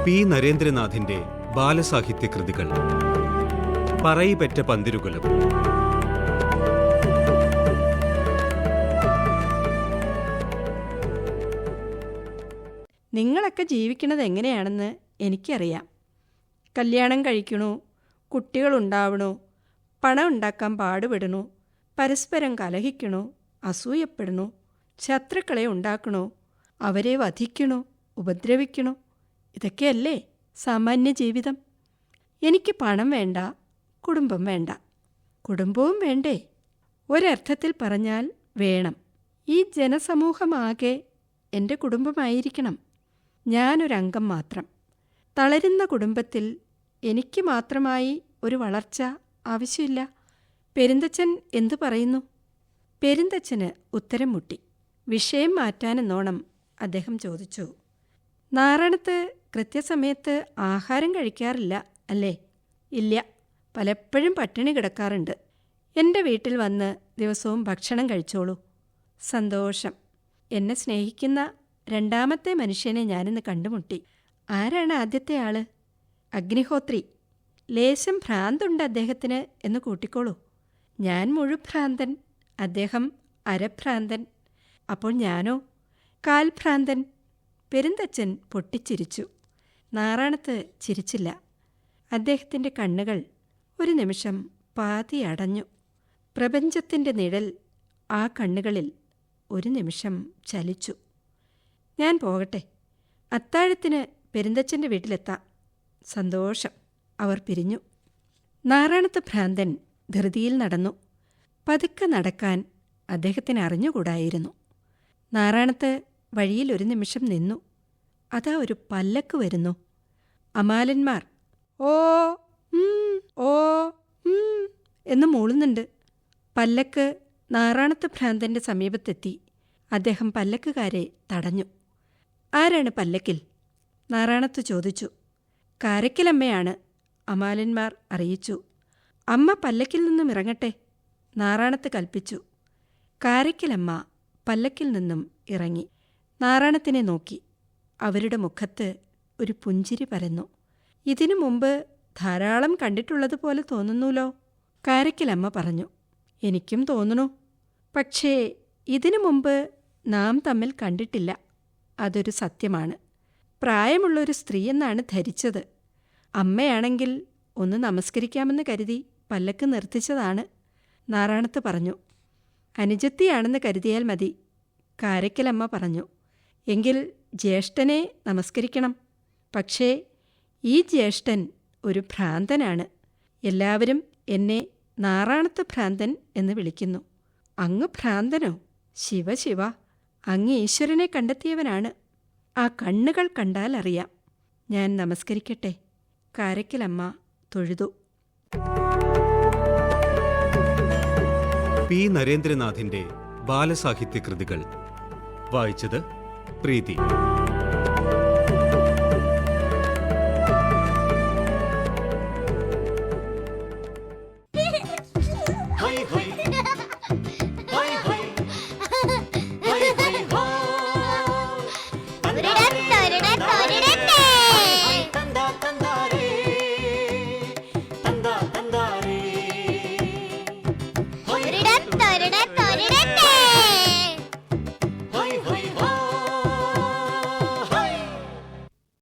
P നരേന്ദ്രനാഥിന്റെ ബാലസാഹിത്യ കൃതികൾ. പറയിപെറ്റ പന്തിരുകുലം. നിങ്ങളൊക്കെ ജീവിക്കണത് എങ്ങനെയാണെന്ന് എനിക്കറിയാം. കല്യാണം കഴിക്കണു, കുട്ടികളുണ്ടാവണു, പണം ഉണ്ടാക്കാൻ പാടുപെടണു, പരസ്പരം കലഹിക്കണു, അസൂയപ്പെടണു, ശത്രുക്കളെ ഉണ്ടാക്കണു, അവരെ വധിക്കണു, ഉപദ്രവിക്കണു. ഇതൊക്കെയല്ലേ സാമാന്യ ജീവിതം? എനിക്ക് പണം വേണ്ട, കുടുംബം വേണ്ട. കുടുംബവും വേണ്ടേ? ഒരർത്ഥത്തിൽ പറഞ്ഞാൽ വേണം. ഈ ജനസമൂഹമാകെ എൻ്റെ കുടുംബമായിരിക്കണം. ഞാനൊരംഗം മാത്രം. തളരുന്ന കുടുംബത്തിൽ എനിക്ക് മാത്രമായി ഒരു വളർച്ച ആവശ്യമില്ല. പെരുന്തച്ഛൻ എന്തു പറയുന്നു? പെരുന്തച്ഛന് ഉത്തരം മുട്ടി. വിഷയം മാറ്റാനെന്നോണം അദ്ദേഹം ചോദിച്ചു, നാറാണത്ത് കൃത്യസമയത്ത് ആഹാരം കഴിക്കാറില്ല അല്ലേ? ഇല്ല, പലപ്പോഴും പട്ടിണി കിടക്കാറുണ്ട്. എൻ്റെ വീട്ടിൽ വന്ന് ദിവസവും ഭക്ഷണം കഴിച്ചോളൂ. സന്തോഷം. എന്നെ സ്നേഹിക്കുന്ന രണ്ടാമത്തെ മനുഷ്യനെ ഞാനിന്ന് കണ്ടുമുട്ടി. ആരാണ് ആദ്യത്തെ ആള്? അഗ്നിഹോത്രി. ലേശം ഭ്രാന്തുണ്ട് അദ്ദേഹത്തിന് എന്ന് കൂട്ടിക്കോളൂ. ഞാൻ മുഴുഭ്രാന്തൻ, അദ്ദേഹം അരഭ്രാന്തൻ. അപ്പോൾ ഞാനോ കാൽഭ്രാന്തൻ. പെരുന്തച്ഛൻ പൊട്ടിച്ചിരിച്ചു. നാറാണത്ത് ചിരിച്ചില്ല. അദ്ദേഹത്തിൻ്റെ കണ്ണുകൾ ഒരു നിമിഷം പാതി അടഞ്ഞു. പ്രപഞ്ചത്തിൻ്റെ നിഴൽ ആ കണ്ണുകളിൽ ഒരു നിമിഷം ചലിച്ചു. ഞാൻ പോകട്ടെ, അത്താഴത്തിന് പെരുന്തച്ഛൻ്റെ വീട്ടിലെത്താം. സന്തോഷം. അവർ പിരിഞ്ഞു. നാറാണത്ത് ഭ്രാന്തൻ ധൃതിയിൽ നടന്നു. പതുക്കെ നടക്കാൻ അദ്ദേഹത്തിന് അറിഞ്ഞുകൂടായിരുന്നു. നാറാണത്ത് വഴിയിൽ ഒരു നിമിഷം നിന്നു. അതാ ഒരു പല്ലക്ക് വരുന്നു. അമാലന്മാർ ഓ ഓ എന്ന് മൂളുന്നുണ്ട്. പല്ലക്ക് നാറാണത്ത് ഭ്രാന്തൻ്റെ സമീപത്തെത്തി. അദ്ദേഹം പല്ലക്കുകാരെ തടഞ്ഞു. ആരാണ് പല്ലക്കിൽ? നാറാണത്ത് ചോദിച്ചു. കാരയ്ക്കലമ്മയാണ്, അമാലന്മാർ അറിയിച്ചു. അമ്മ പല്ലക്കിൽ നിന്നും ഇറങ്ങട്ടെ, നാറാണത്ത് കൽപ്പിച്ചു. കാരയ്ക്കലമ്മ പല്ലക്കിൽ നിന്നും ഇറങ്ങി. നാറാണത്തിനെ നോക്കി. അവരുടെ മുഖത്ത് ഒരു പുഞ്ചിരി പരന്നു. ഇതിനു മുമ്പ് ധാരാളം കണ്ടിട്ടുള്ളതുപോലെ തോന്നുന്നൂലോ, കാരയ്ക്കലമ്മ പറഞ്ഞു. എനിക്കും തോന്നുന്നു. പക്ഷേ ഇതിനു മുമ്പ് നാം തമ്മിൽ കണ്ടിട്ടില്ല. അതൊരു സത്യമാണ്. പ്രായമുള്ളൊരു സ്ത്രീയെന്നാണ് ധരിച്ചത്. അമ്മയാണെങ്കിൽ ഒന്ന് നമസ്കരിക്കാമെന്ന് കരുതി പല്ലക്ക് നിർത്തിച്ചതാണ്, നാറാണത്ത് പറഞ്ഞു. അനുജത്തിയാണെന്ന് കരുതിയാൽ മതി, കാരയ്ക്കലമ്മ പറഞ്ഞു. എങ്കിൽ ജ്യേഷ്ഠനെ നമസ്കരിക്കണം. പക്ഷേ ഈ ജ്യേഷ്ഠൻ ഒരു ഭ്രാന്തനാണ്. എല്ലാവരും എന്നെ നാറാണത്ത് ഭ്രാന്തൻ എന്ന് വിളിക്കുന്നു. അങ്ങ് ഭ്രാന്തനോ? ശിവ ശിവ, അങ്ങ് ഈശ്വരനെ കണ്ടെത്തിയവനാണ്. ആ കണ്ണുകൾ കണ്ടാൽ അറിയാം. ഞാൻ നമസ്കരിക്കട്ടെ, കാരയ്ക്കലമ്മ തൊഴുതു. പി നരേന്ദ്രനാഥിന്റെ ബാലസാഹിത്യ കൃതികൾ വായിച്ചത് പ്രീതി.